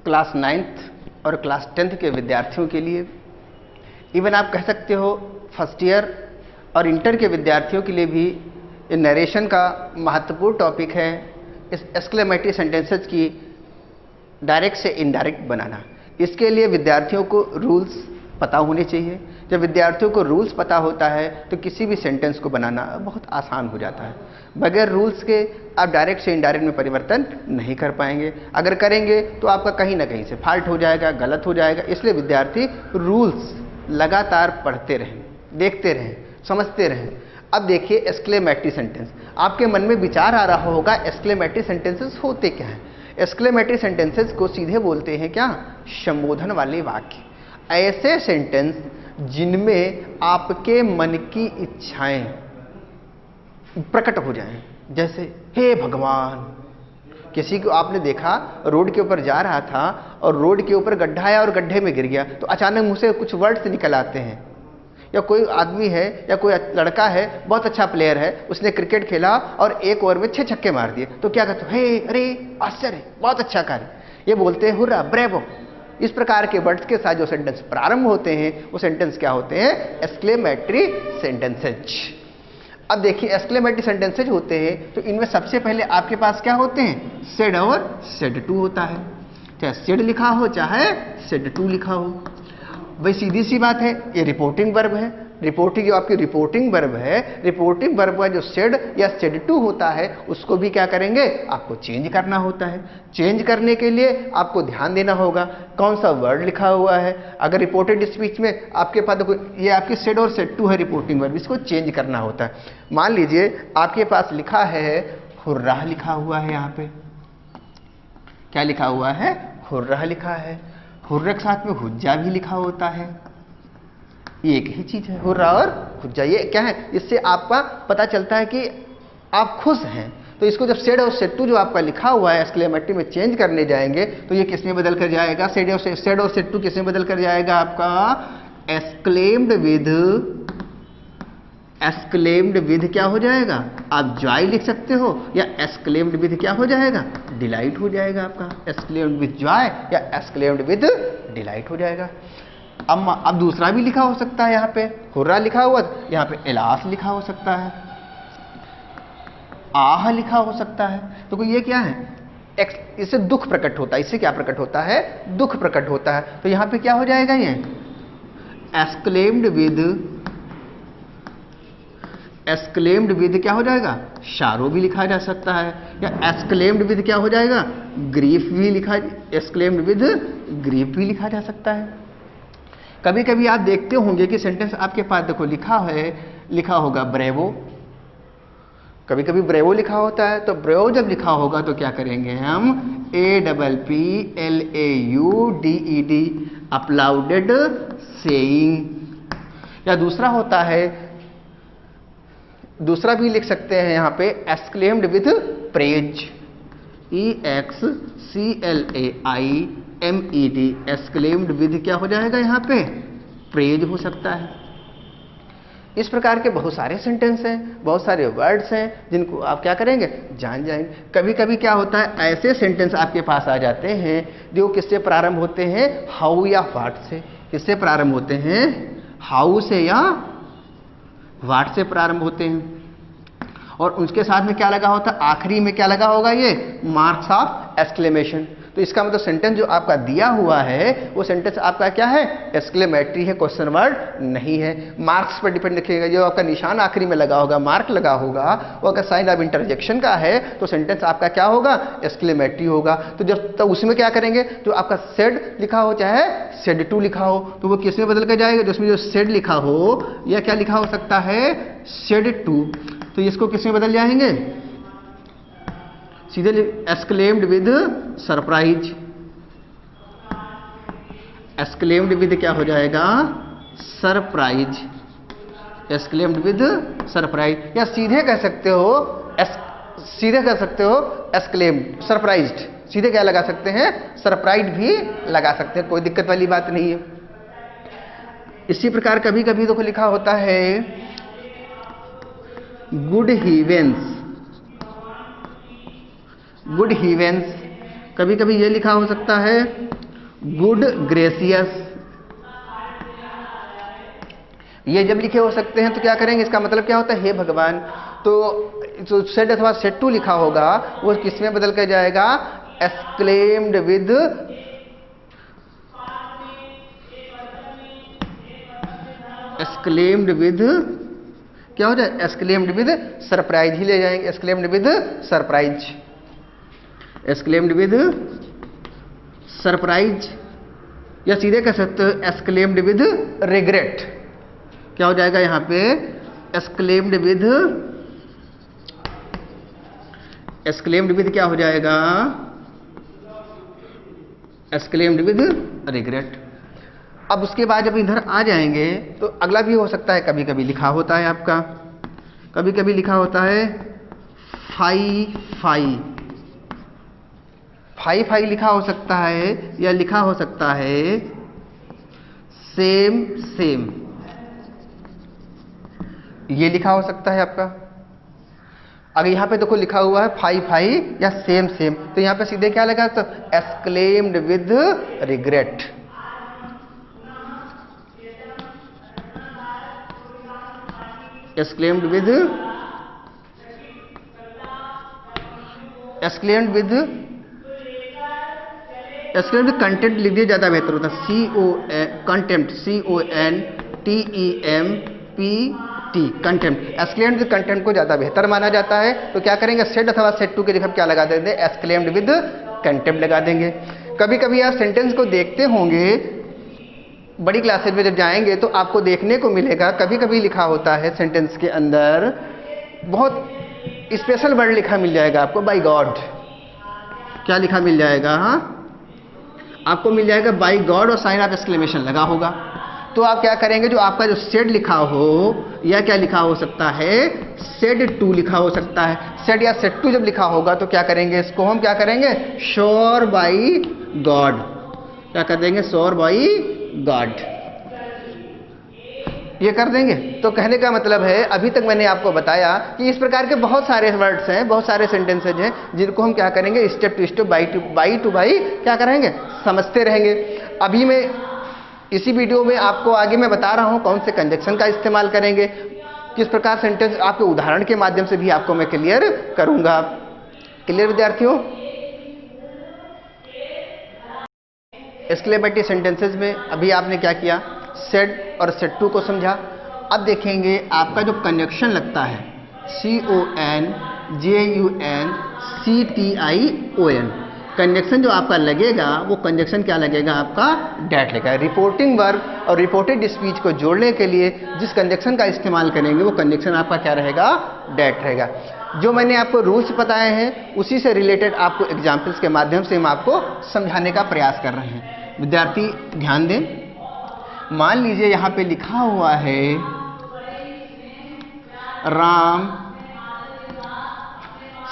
Class 9th और class 10th के विद्यार्थियों के लिए, इवन आप कह सकते हो फर्स्ट ईयर और इंटर के विद्यार्थियों के लिए भी ये नरेशन का महत्वपूर्ण टॉपिक है। इस एक्सक्लेमेटरी सेंटेंसेस की डायरेक्ट से इनडायरेक्ट बनाना, इसके लिए विद्यार्थियों को रूल्स पता होने चाहिए। जब विद्यार्थियों को रूल्स पता होता है तो किसी भी सेंटेंस को बनाना बहुत आसान हो जाता है। बगैर रूल्स के आप डायरेक्ट से इनडायरेक्ट में परिवर्तन नहीं कर पाएंगे। अगर करेंगे तो आपका कहीं ना कहीं से फॉल्ट हो जाएगा, गलत हो जाएगा। इसलिए विद्यार्थी रूल्स लगातार पढ़ते रहें, देखते रहें, समझते रहें। अब देखिए एक्सक्लेमेटरी सेंटेंस, आपके मन में विचार आ रहा होगा एक्सक्लेमेटरी सेंटेंसेस होते क्या हैं। एक्सक्लेमेटरी सेंटेंसेस को सीधे बोलते हैं क्या, संबोधन वाले वाक्य। ऐसे सेंटेंस जिनमें आपके मन की इच्छाएं प्रकट हो जाएं, जैसे हे भगवान। किसी को आपने देखा रोड के ऊपर जा रहा था और रोड के ऊपर गड्ढा आया और गड्ढे में गिर गया, तो अचानक मुंह से कुछ वर्ड्स निकल आते हैं। या कोई आदमी है या कोई लड़का है, बहुत अच्छा प्लेयर है, उसने क्रिकेट खेला और एक ओवर में 6 छक्के मार दिए, तो क्या कहते हो, हे अरे आश्चर्य, बहुत अच्छा कार्य, ये बोलते हैं हुर्रा, ब्रेवो। इस प्रकार के वर्ड्स के साथ जो सेंटेंस प्रारंभ होते हैं वो सेंटेंस क्या होते हैं, एक्सक्लेमेटरी सेंटेंसेज। अब देखिए एक्सक्लेमेटरी सेंटेंसेज होते हैं तो इनमें सबसे पहले आपके पास क्या होते हैं, सेड और सेड टू होता है। चाहे सेड लिखा हो चाहे सेड टू लिखा हो, वही सीधी सी बात है। ये रिपोर्टिंग वर्ब है, रिपोर्टिंग जो आपकी रिपोर्टिंग वर्ब है, रिपोर्टिंग वर्ब का जो सेड या सेड टू होता है उसको भी क्या करेंगे, आपको चेंज करना होता है। चेंज करने के लिए आपको ध्यान देना होगा कौन सा वर्ड लिखा हुआ है। अगर रिपोर्टेड स्पीच में आपके पास देखो ये आपकी सेड और सेड टू है रिपोर्टिंग वर्ब, इसको चेंज करना होता है। मान लीजिए आपके पास लिखा है हुर्राह, लिखा हुआ है, यहाँ पे क्या लिखा हुआ है, हुर्राह लिखा है। हुर्रा के साथ में हुज्जा भी लिखा होता है, ये एक ही चीज है, हुर्रा और हुज्जा। ये क्या है, इससे आपका पता चलता है कि आप खुश हैं। तो इसको जब सेड और सेड टू जो आपका लिखा हुआ है एक्सक्लेमेटरी में चेंज करने जाएंगे तो ये किसमें बदल कर जाएगा, सेड और सेड टू किसमें बदल कर जाएगा, आपका एक्सक्लेम्ड विद, एक्सक्लेम्ड विद क्या हो जाएगा, आप जॉय लिख सकते हो, या एक्सक्लेम्ड विद क्या हो जाएगा, डिलाइट हो जाएगा आपका। एक्सक्लेम्ड विद जॉय या एक्सक्लेम्ड विद डिलाइट हो जाएगा। अब दूसरा भी लिखा हो सकता है, यहाँ पे हुर्रा लिखा हुआ, यहाँ पे एलास लिखा हो सकता है, आह लिखा हो सकता है। तो ये क्या है, इससे दुख प्रकट होता है। इससे क्या प्रकट होता है, दुख प्रकट होता है। तो यहाँ पे क्या हो जाएगा, ये एक्सक्लेम्ड विद, एक्सक्लेम्ड विद क्या हो जाएगा, शारो भी लिखा जा सकता है, या एक्सक्लेम्ड विद क्या हो जाएगा, ग्रीफ भी लिखा, एक्सक्लेम्ड विद ग्रीफ भी लिखा जा सकता है। कभी कभी आप देखते होंगे कि सेंटेंस आपके पास देखो लिखा है, लिखा होगा ब्रेवो, कभी कभी ब्रेवो लिखा होता है। तो ब्रेवो जब लिखा होगा तो क्या करेंगे हम, APPLAUDED, अपलाउडेड सेइंग। या दूसरा होता है, दूसरा भी लिख सकते हैं यहाँ पे exclaimed with praise, EXCLAIMED, exclaimed with क्या हो जाएगा, यहाँ पे प्रेज हो सकता है। इस प्रकार के बहुत सारे सेंटेंस हैं, बहुत सारे वर्ड्स हैं जिनको आप क्या करेंगे, जान जाएंगे। कभी कभी क्या होता है, ऐसे सेंटेंस आपके पास आ जाते हैं जो किससे प्रारंभ होते हैं, हाउ या व्हाट से। किससे प्रारंभ होते हैं, हाउ से या व्हाट से प्रारंभ होते हैं। और उसके साथ में क्या लगा होता है, आखिरी में क्या लगा होगा, ये मार्क्स ऑफ एक्सक्लेमेशन। तो इसका मतलब सेंटेंस जो आपका दिया हुआ है वो सेंटेंस आपका क्या है, एक्सक्लेमेटरी है, क्वेश्चन वर्ड नहीं है। मार्क्स पर डिपेंड रखिएगा, जो आपका निशान आखिरी में लगा होगा, मार्क लगा होगा, वो अगर साइन ऑफ इंटरजेक्शन का है तो सेंटेंस आपका क्या होगा, एक्सक्लेमेटरी होगा। तो जब तब उसमें क्या करेंगे, जो आपका सेड लिखा हो चाहे सेड टू लिखा हो, तो वो किस में बदल कर जाएगा, जिसमें जो सेड लिखा हो या क्या लिखा हो सकता है, सेड टू, तो इसको किस में बदल जाएंगे, सीधे exclaimed with surprise. Exclaimed with क्या हो जाएगा, सरप्राइज, एक्सक्लेम्ड विद सरप्राइज। या सीधे कह सकते हो, सीधे कह सकते हो एक्सक्लेम्ड, सरप्राइज्ड, सीधे क्या लगा सकते हैं, सरप्राइज भी लगा सकते हैं, कोई दिक्कत वाली बात नहीं है। इसी प्रकार कभी कभी तो लिखा होता है गुड हीवेंस, गुड हीवेंस, कभी कभी ये लिखा हो सकता है गुड ग्रेसियस। ये जब लिखे हो सकते हैं तो क्या करेंगे, इसका मतलब क्या होता है, हे भगवान। तो जो सेड अथवा सेड टू लिखा होगा वो किस में बदल कर जाएगा, एक्सक्लेम्ड विद क्या हो जाए, एक्सक्लेम्ड विद सरप्राइज ही ले जाएंगे, exclaimed with surprise, exclaimed with surprise, या सीधे कह सकते हो एक्सक्लेम्ड विद रिग्रेट। क्या हो जाएगा यहां पे, एक्सक्लेम्ड विद क्या हो जाएगा, एक्सक्लेम्ड विद रिग्रेट। अब उसके बाद जब इधर आ जाएंगे तो अगला भी हो सकता है, कभी कभी लिखा होता है आपका, कभी कभी लिखा होता है फाई फाई, फाई फाई लिखा हो सकता है, या लिखा हो सकता है सेम सेम, ये लिखा हो सकता है आपका। अगर यहां पे देखो लिखा हुआ है फाई फाई या सेम सेम, तो यहां पे सीधे क्या लगा, तो exclaimed with regret. Exclaimed with content लिख दिए ज्यादा बेहतर होता, contempt, CONTEMPT, contempt. Exclaimed with content को ज्यादा बेहतर माना जाता है, तो क्या करेंगे, सेड अथवा सेड टू के जगह क्या लगा देंगे, एक्सक्लेम्ड विद कंटेम्प्ट लगा देंगे। कभी कभी आप सेंटेंस को देखते होंगे, बड़ी क्लासेज में जब जाएंगे तो आपको देखने को मिलेगा, कभी कभी लिखा होता है सेंटेंस के अंदर बहुत स्पेशल वर्ड लिखा मिल जाएगा आपको, बाय गॉड। क्या लिखा मिल जाएगा, हाँ आपको मिल जाएगा बाय गॉड और साइन ऑफ एक्सक्लेमेशन लगा होगा। तो आप क्या करेंगे, जो आपका जो सेड लिखा हो, या क्या लिखा हो सकता है, सेड टू लिखा हो सकता है। सेड या सेड टू जब लिखा होगा तो क्या करेंगे, इसको हम क्या करेंगे, श्योर बाई गॉड, क्या कर देंगे, श्योर बाई गॉड, ये कर देंगे। तो कहने का मतलब है, अभी तक मैंने आपको बताया कि इस प्रकार के बहुत सारे वर्ड्स हैं, बहुत सारे सेंटेंसेज हैं, जिनको हम क्या करेंगे, step to step, by to by क्या करेंगे, समझते रहेंगे। अभी मैं इसी वीडियो में आपको आगे मैं बता रहा हूं कौन से कंजक्शन का इस्तेमाल करेंगे, किस प्रकार सेंटेंस आपके उदाहरण के माध्यम से भी आपको मैं क्लियर करूंगा। क्लियर विद्यार्थियों? एक्सक्लेमेटरी सेंटेंसेज में अभी आपने क्या किया, सेड और सेड टू को समझा। अब देखेंगे आपका जो कंजक्शन लगता है, CONJUNCTION, कंजक्शन जो आपका लगेगा वो कंजक्शन क्या लगेगा, आपका डैट लगेगा। रिपोर्टिंग वर्ब और रिपोर्टेड स्पीच को जोड़ने के लिए जिस कंजक्शन का इस्तेमाल करेंगे वो कंजक्शन आपका क्या रहेगा, डैट रहेगा। जो मैंने आपको रूल्स बताए हैं उसी से रिलेटेड आपको एग्जाम्पल्स के माध्यम से हम आपको समझाने का प्रयास कर रहे हैं। विद्यार्थी ध्यान दें, मान लीजिए यहां पे लिखा हुआ है Ram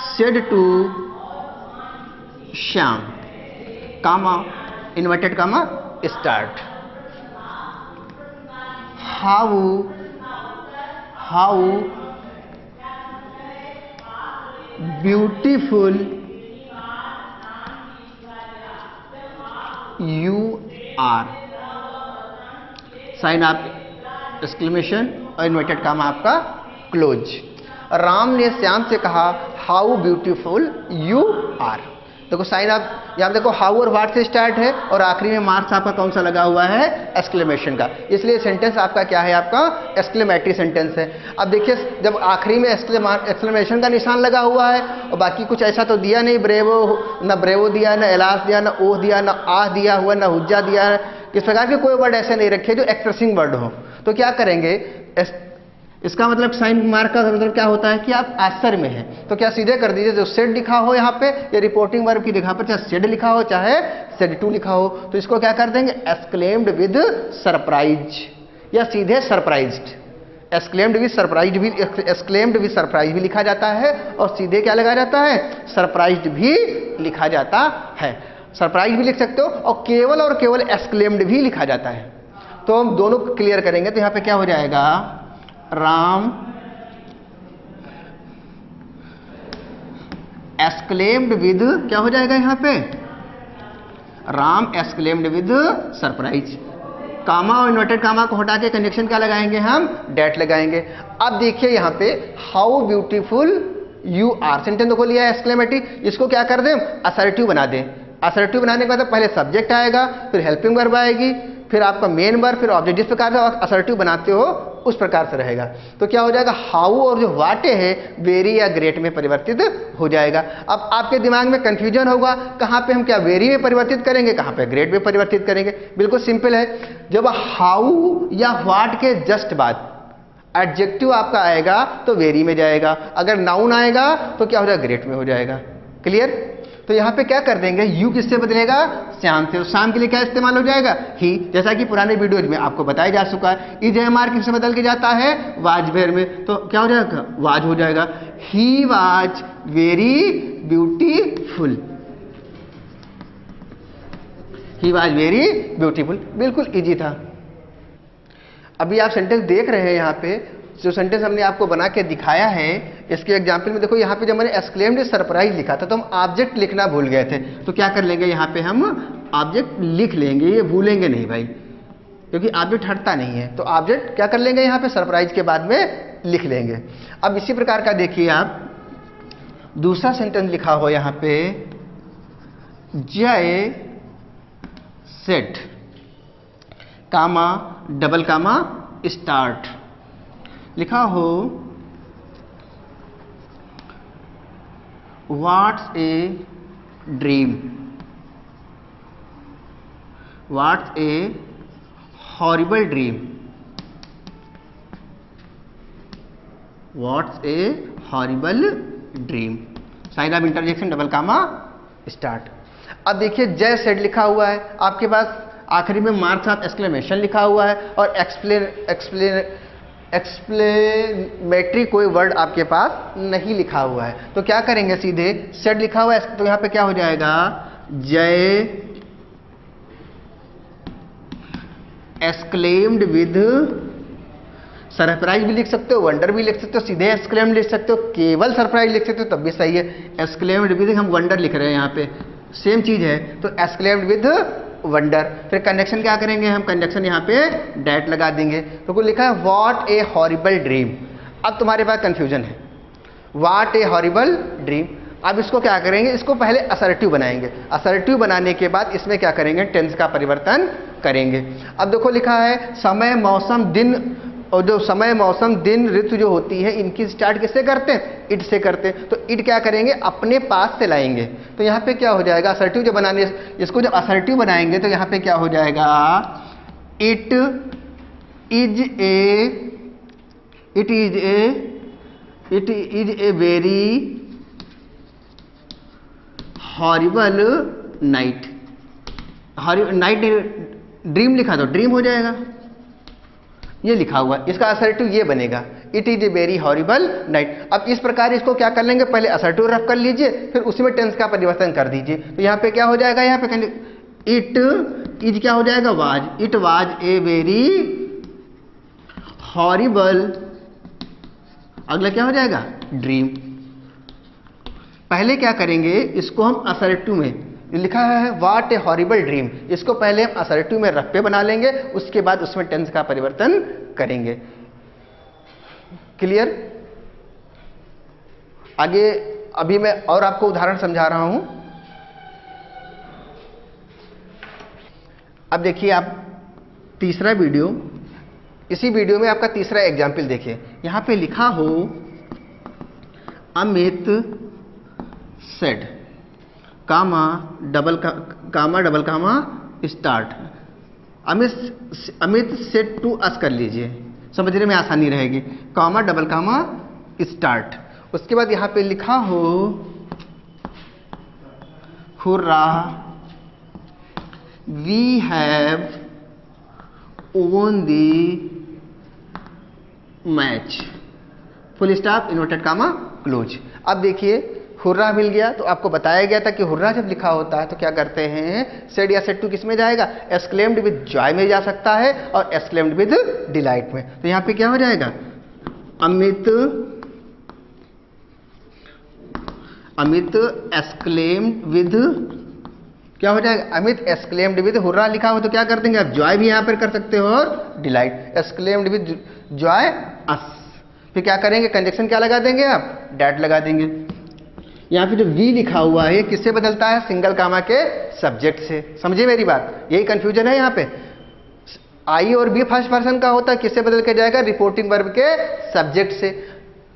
said to Shyam, comma inverted comma start, how beautiful you are, sign of exclamation और इन्वर्टेड कामा आपका क्लोज। राम ने श्याम से कहा हाउ ब्यूटीफुल यू आर। देखो साइन ऑफ, यहाँ देखो हाउ और व्हाट से स्टार्ट है और आखिरी में मार्क्स आपका कौन सा लगा हुआ है, एक्सक्लेमेशन का, इसलिए सेंटेंस आपका क्या है, आपका एक्सक्लेमेटरी सेंटेंस है। अब देखिए जब आखिरी में एक्सक्लेमेशन का निशान लगा हुआ है और बाकी कुछ ऐसा तो दिया नहीं, ब्रेवो न ब्रेवो दिया, न एलास दिया, न ओह दिया, न आह दिया हुआ, न हुज्जा दिया, इस प्रकार के कोई वर्ड ऐसे नहीं रखे जो एक्सप्रेसिंग वर्ड हो, तो क्या करेंगे, इसका मतलब साइन मार्क का मतलब क्या होता है कि आप आंसर में हैं, तो क्या सीधे कर दीजिए, जो सेड लिखा हो यहाँ पे या रिपोर्टिंग वर्ब की जगह पर चाहे सेड लिखा हो चाहे सेड टू लिखा हो, तो इसको क्या कर देंगे, एक्सक्लेम्ड विद सरप्राइज या सीधे सरप्राइज्ड। एक्सक्लेम्ड विद सरप्राइज भी, एक्सक्लेम्ड विद सरप्राइज भी लिखा जाता है और सीधे क्या लगा जाता है, सरप्राइज्ड भी लिखा जाता है। सरप्राइज भी लिख सकते हो और केवल एक्सक्लेम्ड भी लिखा जाता है। तो हम दोनों क्लियर करेंगे, तो यहाँ पे क्या हो जाएगा, राम एक्सक्लेम्ड विद क्या हो जाएगा यहाँ पे, राम एक्सक्लेम्ड विद सरप्राइज। कामा और इन्वर्टेड कामा को हटा के कंजक्शन क्या लगाएंगे हम? डेट लगाएंगे। अब देखिए यहाँ पे how beautiful you are, sentence देखो लिया है एक्सक्लेमेटरी, इसको क्या कर दें? असर्टिव बना दें। असर्टिव बनाने के बाद पहले सब्जेक्ट आएगा, फिर हेल्पिंग वर्ब आएगी, फिर आपका मेन वर्ब, फिर ऑब्जेक्ट। जिस प्रकार से असर्टिव बनाते हो उस प्रकार से रहेगा। तो क्या हो जाएगा? हाउ और जो वाटे है वेरी या ग्रेट में परिवर्तित हो जाएगा। अब आपके दिमाग में कंफ्यूजन होगा, कहाँ पे हम क्या वेरी में परिवर्तित करेंगे, कहाँ पे ग्रेट में परिवर्तित करेंगे? बिल्कुल सिंपल है, जब हाउ या वाट के जस्ट बाद एडजेक्टिव आपका आएगा तो वेरी में जाएगा, अगर नाउन आएगा तो क्या हो जाएगा? ग्रेट में हो जाएगा। क्लियर? तो यहाँ पे क्या कर देंगे? यू किससे बदलेगा? श्याम से। शाम के लिए क्या इस्तेमाल हो जाएगा? ही। जैसा कि पुराने वीडियोज में आपको बताया जा चुका है। इज एम आर किससे बदल के जाता है? वाज वेयर में। तो क्या हो जाएगा? वाज हो जाएगा। He was very beautiful. He was very beautiful. बिल्कुल इजी था। अभी आप सेंटेंस देख रहे हैं, यहाँ पे जो सेंटेंस हमने आपको बना के दिखाया है, इसके एग्जाम्पल में देखो, यहाँ पे जब मैंने एक्सक्लेम्ड सरप्राइज लिखा था तो हम ऑब्जेक्ट लिखना भूल गए थे। तो क्या कर लेंगे? यहाँ पे हम ऑब्जेक्ट लिख लेंगे, ये भूलेंगे नहीं भाई, क्योंकि ऑब्जेक्ट हटता नहीं है। तो ऑब्जेक्ट क्या कर लेंगे? यहाँ पे सरप्राइज के बाद में लिख लेंगे। अब इसी प्रकार का देखिए आप दूसरा सेंटेंस लिखा हो यहाँ पे, Jai said comma double comma start लिखा हो, what's a dream, what's a horrible dream, what's a horrible dream, sign of interjection double comma start. अब देखिए जय सेड लिखा हुआ है, आपके पास आखिरी में मार्क्स ऑफ एक्सक्लेमेशन लिखा हुआ है और एक्सप्लेनेटरी कोई वर्ड आपके पास नहीं लिखा हुआ है। तो क्या करेंगे? सीधे सेड लिखा हुआ है तो यहाँ पे क्या हो जाएगा? जय एक्सक्लेम्ड विद सरप्राइज भी लिख सकते हो, वंडर भी लिख सकते हो, सीधे एक्सक्लेम्ड लिख सकते हो, केवल सरप्राइज लिख सकते हो, तब भी सही है। एक्सक्लेम्ड विद, हम वंडर लिख रहे हैं यहाँ पे, सेम चीज है, तो एक्सक्लेम्ड विद वंडर। फिर कंजक्शन क्या करेंगे? हम कंजक्शन यहाँ पे डेट लगा देंगे। तो कोई लिखा है व्हाट ए हॉरिबल ड्रीम। अब तुम्हारे पास कंफ्यूजन है, व्हाट ए हॉरिबल ड्रीम। अब इसको क्या करेंगे? इसको पहले असर्टिव बनाएंगे। असर्टिव बनाने के बाद इसमें क्या करेंगे? टेंस का परिवर्तन करेंगे। अब देखो लिखा है समय मौसम दिन, और जो समय मौसम दिन ऋतु जो होती है इनकी स्टार्ट किससे करते हैं? इट से करते हैं। तो इट क्या करेंगे? अपने पास से लाएंगे। तो यहाँ पे क्या हो जाएगा? असर्टिव जो बनाने, इसको जब असर्टिव बनाएंगे तो यहाँ पे क्या हो जाएगा? It is a very horrible night. Night dream लिखा तो ड्रीम हो जाएगा, ये लिखा हुआ, इसका असर्टिव ये बनेगा, it is a very horrible night. अब इस प्रकार इसको क्या कर लेंगे? पहले असर्टिव रफ कर लीजिए, फिर उसी में टेंस का परिवर्तन कर दीजिए। तो यहाँ पे क्या हो जाएगा? यहाँ पे इट इज क्या हो जाएगा? Was. It was a very horrible, अगला क्या हो जाएगा? ड्रीम। पहले क्या करेंगे? इसको हम असर्टिव में लिखा है व्हाट ए हॉरिबल ड्रीम, इसको पहले हम असर्टिव में रफ पे बना लेंगे, उसके बाद उसमें टेंस का परिवर्तन करेंगे। क्लियर? आगे अभी मैं और आपको उदाहरण समझा रहा हूं। अब देखिए आप तीसरा वीडियो, इसी वीडियो में आपका तीसरा एग्जाम्पल देखिए। यहां पे लिखा हो Amit said comma double comma start. Amit said to us कर लीजिए, समझने में आसानी रहेगी। Comma double comma start. उसके बाद यहां पे लिखा हो hurrah we have won the match, full stop inverted comma close. अब देखिए हुर्रा मिल गया, तो आपको बताया गया था कि हुर्रा जब लिखा होता है तो क्या करते हैं? सेड या सेड टू किस में जाएगा? एक्सक्लेम्ड विद जॉय में जा सकता है और एक्सक्लेम्ड विद डिलाइट में। तो यहाँ पे क्या हो जाएगा? अमित एक्सक्लेम्ड विद क्या हो जाएगा, अमित एक्सक्लेम्ड विद हुर्रा लिखा हो तो क्या कर देंगे आप, जॉय भी यहाँ पर कर सकते हो और डिलाइट, एक्सक्लेम्ड विद जॉय अस। फिर क्या करेंगे, कंजक्शन क्या लगा देंगे आप, डैट लगा देंगे। यहाँ पे जो वी लिखा हुआ है किससे बदलता है, सिंगल कामा के सब्जेक्ट से। समझिए मेरी बात, यही कंफ्यूजन है यहाँ पे। आई और बी फर्स्ट पर्सन का होता है, किससे बदल के जाएगा, रिपोर्टिंग वर्ब के सब्जेक्ट से।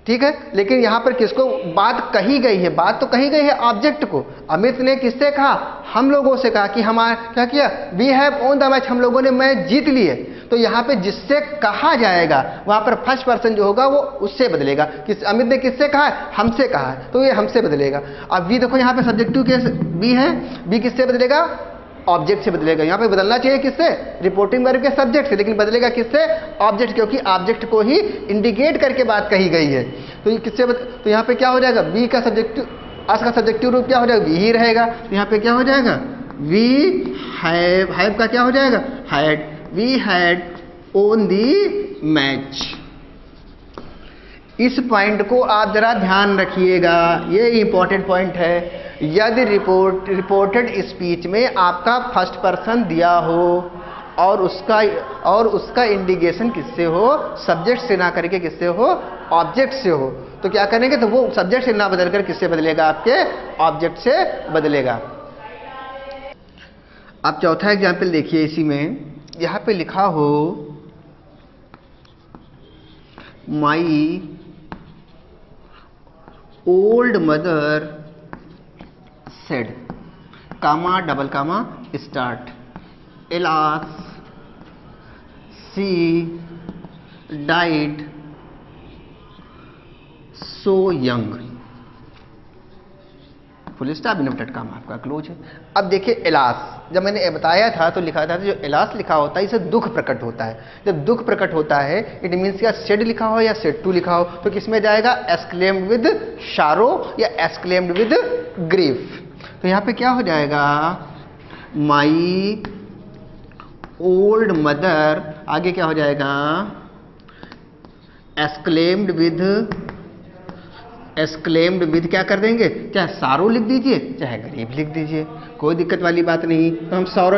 ठीक है, लेकिन यहां पर किसको बात कही गई है, बात तो कही गई है ऑब्जेक्ट को। अमित ने किससे कहा, हम लोगों से कहा कि हमारा क्या किया, we have won the match, हम लोगों ने मैच जीत लिए। तो यहाँ पे जिससे कहा जाएगा वहां पर फर्स्ट पर्सन जो होगा वो उससे बदलेगा। किस, अमित ने किससे कहा है, हमसे कहा है, तो ये हमसे बदलेगा। अब वी देखो यहाँ पे सब्जेक्टिव के वी है, वी किससे बदलेगा, ऑब्जेक्ट से बदलेगा। यहाँ पे बदलना चाहिए किससे, रिपोर्टिंग वर्ब के सब्जेक्ट से, लेकिन बदलेगा किससे, ऑब्जेक्ट, क्योंकि ऑब्जेक्ट को ही इंडिकेट करके बात कही गई है। तो ये किससे तो यहाँ पे क्या हो जाएगा, बी का सब्जेक्टिव, अस का सब्जेक्टिव रूप क्या हो जाएगा, वी ही रहेगा। तो यहाँ पे क्या हो जाएगा, वी हैव का क्या हो जाएगा, had, we had won the match. इस पॉइंट को आप जरा ध्यान रखिएगा, ये इंपॉर्टेंट पॉइंट है। यदि रिपोर्टेड स्पीच में आपका फर्स्ट पर्सन दिया हो और उसका इंडिकेशन किससे हो, सब्जेक्ट से ना करके किससे हो, ऑब्जेक्ट से हो, तो क्या करेंगे, तो वो सब्जेक्ट से ना बदलकर किससे बदलेगा, आपके ऑब्जेक्ट से बदलेगा। आप चौथा एग्जाम्पल देखिए, इसी में यहां पे लिखा हो my old mother said, comma double comma start, alas she died so young, full stop inverted comma आपका क्लोज है। अब देखिए एलास, जब मैंने बताया था तो लिखा था जो एलास लिखा होता है इसे दुख प्रकट होता है। जब दुख प्रकट होता है इट मीन्स या सेड लिखा हो या सेड टू लिखा हो, तो किसमें जाएगा, एक्सक्लेम्ड विद शारो या एक्सक्लेम्ड विद ग्रीफ। तो यहाँ पे क्या हो जाएगा, माई ओल्ड मदर, आगे क्या हो जाएगा, एक्सक्लेम्ड विद क्या कर देंगे, चाहे सारो लिख दीजिए चाहे गरीब लिख दीजिए, कोई दिक्कत वाली बात नहीं। तो हम सारो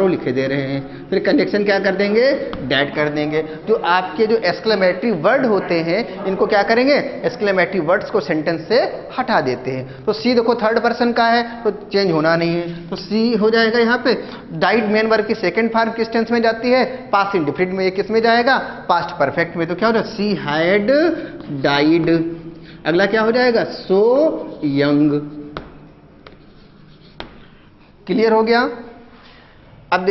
लिखे दे रहे हैं, फिर कंजक्शन क्या कर देंगे, डैट कर देंगे। जो आपके जो एक्सक्लेमेटरी वर्ड होते हैं इनको क्या करेंगे, एक्सक्लेमेटरी वर्ड्स को सेंटेंस से हटा देते हैं। तो सी देखो थर्ड पर्सन का है तो चेंज होना नहीं है, तो सी हो जाएगा। यहाँ पे डाइड मेन वर्ब की सेकेंड फॉर्म किस टेंस में जाती है, पास्ट इंडेफिनिट में, ये किस में जाएगा, पास्ट परफेक्ट में। तो क्या हो जाएगा, सी हैड डाइड। अगला क्या हो जाएगा, सो यंग। क्लियर हो गया। अब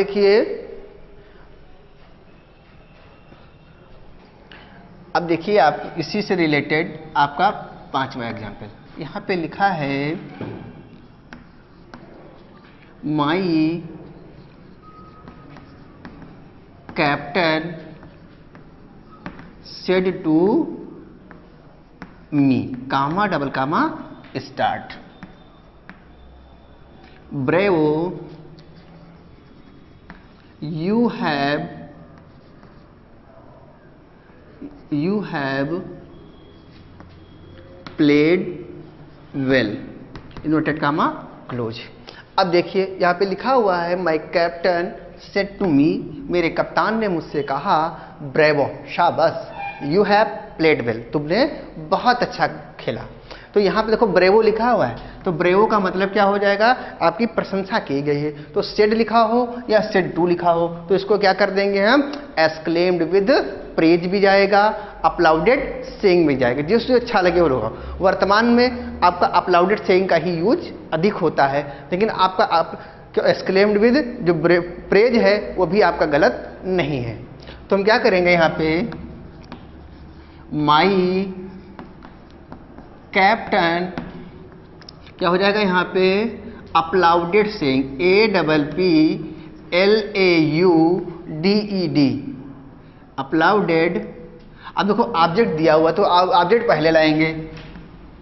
देखिए आप इसी से रिलेटेड आपका पांचवा एग्जाम्पल यहां पे लिखा है, my captain said to me, comma double comma start, bravo you have played well, inverted comma close. अब देखिए यहाँ पे लिखा हुआ है, my captain said to me, मेरे कप्तान ने मुझसे कहा, ब्रेवो शाबाश, यू हैव प्लेड वेल, तुमने बहुत अच्छा खेला। तो यहाँ पे देखो ब्रेवो लिखा हुआ है, तो ब्रेवो का मतलब क्या हो जाएगा, आपकी प्रशंसा की गई है। तो सेड लिखा हो या सेड टू लिखा हो तो इसको क्या कर देंगे हम, एक्सक्लेम्ड विद प्रेज भी जाएगा, अपलाउडेड सेइंग भी जाएगा, जिससे अच्छा लगे वो होगा। वर्तमान में आपका अपलाउडेड सेइंग का ही यूज अधिक होता है, लेकिन आपका एक्सक्लेम्ड विद जो प्रेज है वो भी आपका गलत नहीं है। तो हम क्या करेंगे यहाँ पे, माई कैप्टन क्या हो जाएगा यहाँ पे, अपलाउडेड सेइंग, APPLAUDED, अपलाउडेड। अब देखो ऑब्जेक्ट दिया हुआ तो ऑब्जेक्ट पहले लाएंगे,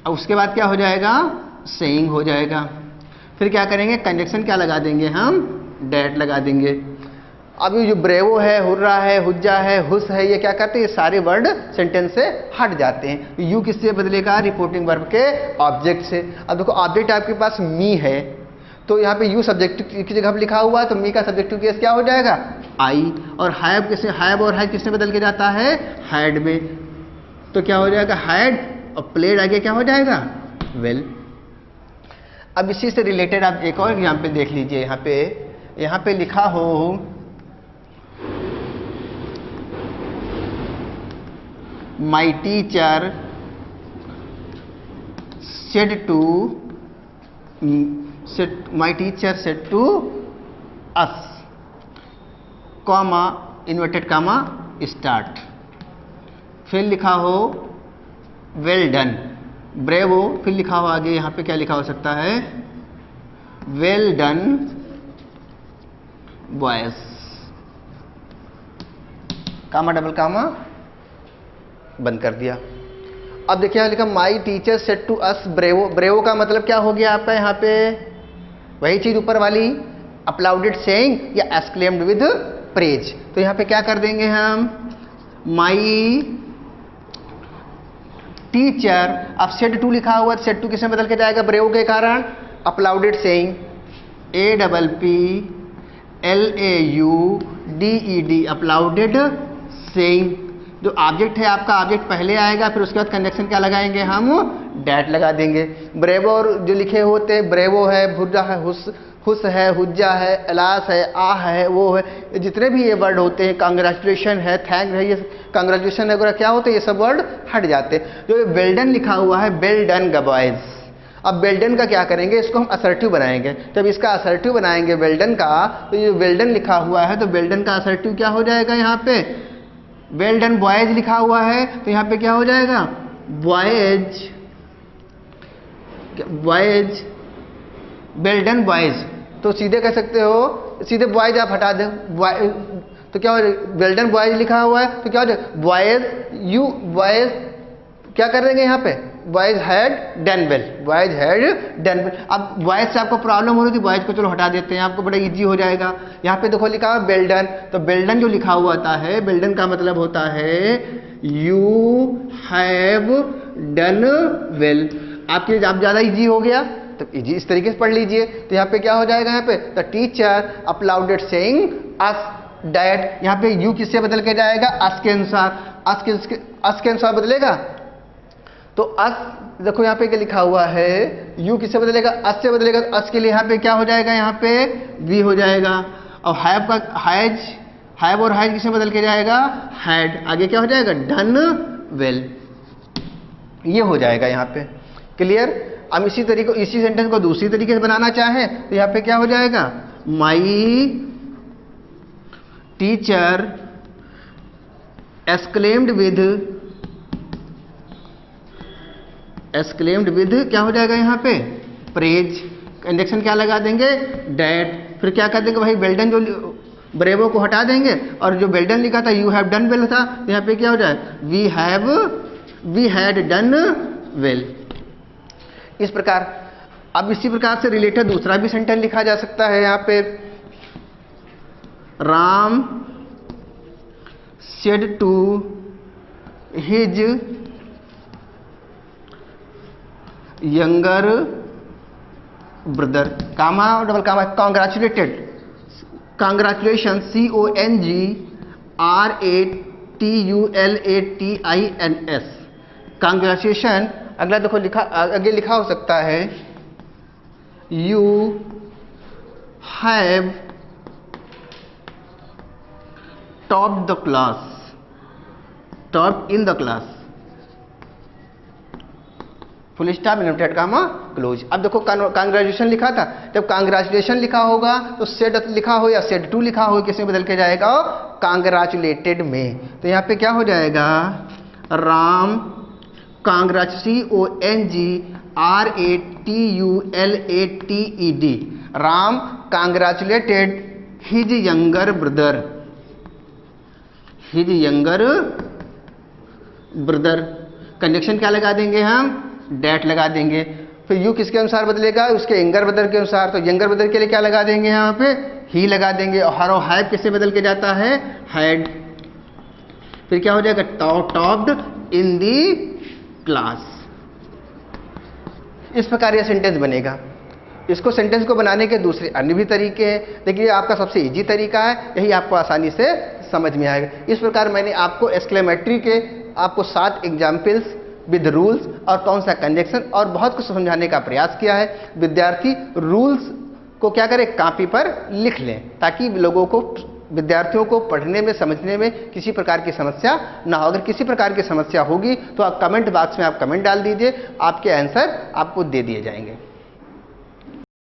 अब उसके बाद क्या हो जाएगा, सेइंग हो जाएगा। फिर क्या करेंगे, कंजक्शन क्या लगा देंगे हम, डैट लगा देंगे। अब ये जो ब्रेवो है, हुर्रा है, हुज्जा है, हुस है, ये क्या करते हैं, ये सारे वर्ड सेंटेंस से हट जाते हैं। यू किससे बदलेगा, रिपोर्टिंग वर्ब के ऑब्जेक्ट से। अब देखो ऑब्जेक्ट आपके पास मी है, तो यहाँ पे यू सब्जेक्टिव की जगह पे लिखा हुआ है, तो मी का सब्जेक्टिव केस क्या हो जाएगा? आई। और हैव किससे, हैव और हैड किसमें बदल के जाता है? हैड में। तो क्या हो जाएगा? हैड, और प्लेड आगे क्या हो जाएगा? वेल। अब इसी से रिलेटेड आप एक और एग्जाम्पल देख लीजिए। यहाँ पे लिखा हो my teacher said to my teacher said to us, comma inverted comma start. फिर लिखा हो वेल डन, ब्रेवो। फिर लिखा हो आगे, यहाँ पे क्या लिखा हो सकता है? Well done boys, comma double comma बंद कर दिया। अब देखिए लिखा my teacher said to us bravo. Bravo का मतलब क्या हो गया आपका? यहाँ पे वही चीज ऊपर वाली, अपलाउडेड सेइंग या एक्सक्लेम्ड विद प्रेज। तो यहाँ पे क्या कर देंगे हम? माई टीचर, अब सेड टू लिखा हुआ, सेड टू किसमें बदल के जाएगा? ब्रेवो के कारण अपलाउडेड सेइंग, APPLAUDED, अपलाउडेड सेइंग। जो ऑब्जेक्ट है आपका, ऑब्जेक्ट पहले आएगा, फिर उसके बाद कंजक्शन क्या लगाएंगे हम? डैट लगा देंगे। ब्रेवो और जो लिखे होते हैं, ब्रेवो है, भुजा है, हुस है, हुज्जा है, अलास है, आ है, वो है, जितने भी ये वर्ड होते हैं, कांग्रेचुलेशन है, थैंक है, ये कांग्रेचुलेशन वगैरह क्या होते हैं, ये सब वर्ड हट जाते हैं। जो वेल डन लिखा हुआ है, वेल डन बॉयज। अब वेल डन का क्या करेंगे? इसको हम असर्टिव बनाएंगे। जब इसका असर्टिव बनाएंगे वेल डन का, तो ये वेल डन लिखा हुआ है, तो वेल डन का असर्टिव क्या हो जाएगा? यहाँ पे वेल डन बॉयज लिखा हुआ है, तो यहाँ पे क्या हो जाएगा? Boys, boys, well done boys. तो सीधे कह सकते हो, सीधे बॉयज आप हटा दें, तो क्या हो जाएगा? वेल डन बॉयज लिखा हुआ है, तो क्या हो जाएगा? बॉयज, यू बॉयज क्या कर देंगे यहाँ पे? Boys had done well, boys had done well. अब बॉयज से आपको प्रॉब्लम हो रही थी, बॉयज को चलो हटा देते हैं, आपको बड़ा इजी हो जाएगा। यहाँ पे देखो लिखा है वेल डन, तो वेल डन जो लिखा हुआ होता है, वेल डन का मतलब होता है यू हैव डन वेल। आपके आप ज़्यादा इजी हो गया तो इजी इस तरीके से पढ़ लीजिए। तो यहाँ पे क्या हो जाएगा? यहाँ पे the teacher applauded saying us that. यहाँ पे यू किससे बदल के जाएगा? अस के अनुसार। अस के अनुसार बदलेगा, तो अस देखो यहाँ पे क्या लिखा हुआ है, यू किससे बदलेगा? अस से बदलेगा। तो अस के लिए यहाँ पे क्या हो जाएगा? यहाँ पे वी हो जाएगा। और हैव का हैज, हैव और हैज किससे बदल के जाएगा? हैड। आगे क्या हो जाएगा? Done well. ये हो जाएगा यहाँ पे। क्लियर? अब इसी तरीके, इसी सेंटेंस को दूसरी तरीके से बनाना चाहें तो यहाँ पे क्या हो जाएगा? माई टीचर एक्सक्लेम्ड विद क्या हो जाएगा यहाँ पे? प्रेज। कंजक्शन क्या लगा देंगे? डैट। फिर क्या कर देंगे? भाई वेल्डन जो ब्रेवो को हटा देंगे, और जो वेल्डन लिखा था यू हैव डन वेल था, तो यहाँ पे क्या हो जाए? We had done well. इस प्रकार। अब इसी प्रकार से रिलेटेड दूसरा भी सेंटेंस लिखा जा सकता है। यहाँ पे Ram said to his younger brother, comma और double comma, congratulated, congratulation, CONGRATULATINS, congratulation. अगला देखो लिखा, आगे लिखा हो सकता है you have topped the class, topped in the class, full stop, inverted comma, close. अब देखो कांग्रेचुलेशन लिखा था, जब कांग्रेचुलेशन लिखा होगा तो सेड लिखा हो या सेड टू लिखा हो, किसमें बदल के जाएगा? कांग्रेचुलेटेड में। तो यहाँ पे क्या हो जाएगा? Ram CONGRATULATED, Ram congratulated his younger brother, his younger brother. Conjunction क्या लगा देंगे हम? डैट लगा देंगे। फिर यू किसके अनुसार बदलेगा? उसके यंगर ब्रदर के अनुसार। तो यंगर ब्रदर के लिए क्या लगा देंगे? यहाँ पे ही लगा देंगे। और हर हैव किससे बदल के जाता है? हैड। फिर क्या हो जाएगा? Topped in the class. इस प्रकार यह सेंटेंस बनेगा। इसको सेंटेंस को बनाने के दूसरे अन्य भी तरीके हैं, लेकिन ये आपका सबसे इजी तरीका है, यही आपको आसानी से समझ में आएगा। इस प्रकार मैंने आपको एक्सक्लेमेटरी के आपको 7 एग्जाम्पल्स विद रूल्स और कौन सा कंजक्शन और बहुत कुछ समझाने का प्रयास किया है। विद्यार्थी रूल्स को क्या करें, कापी पर लिख लें, ताकि लोगों को, विद्यार्थियों को पढ़ने में, समझने में किसी प्रकार की समस्या ना हो। अगर किसी प्रकार की समस्या होगी तो आप कमेंट बॉक्स में आप कमेंट डाल दीजिए, आपके आंसर आपको दे दिए जाएंगे।